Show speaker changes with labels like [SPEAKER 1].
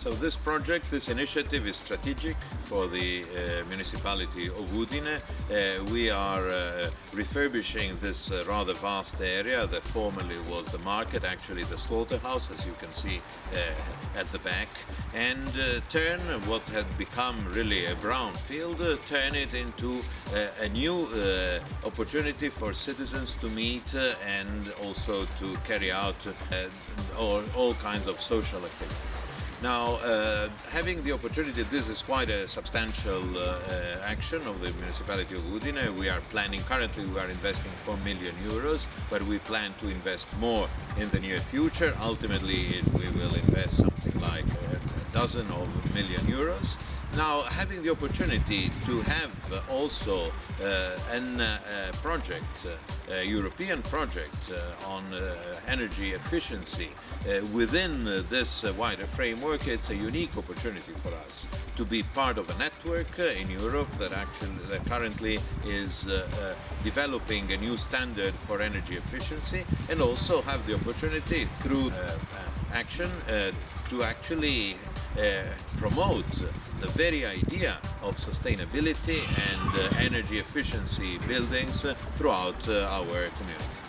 [SPEAKER 1] So this project, this initiative is strategic for the municipality of Udine. We are refurbishing this rather vast area that formerly was the market, actually the slaughterhouse, as you can see at the back, and turn what had become really a brown field, turn it into a new opportunity for citizens to meet and also to carry out all kinds of social activities. Now, having the opportunity, this is quite a substantial action of the municipality of Udine. We are planning, currently we are investing 4 million euros, but we plan to invest more in the near future. Ultimately, we will invest something like a dozen of million euros. Now, having the opportunity to have also a project, a European project on energy efficiency within this wider framework, it's a unique opportunity for us to be part of a network in Europe that currently is developing a new standard for energy efficiency, and also have the opportunity through action to actually promote the very idea of sustainability and energy efficiency buildings throughout our community.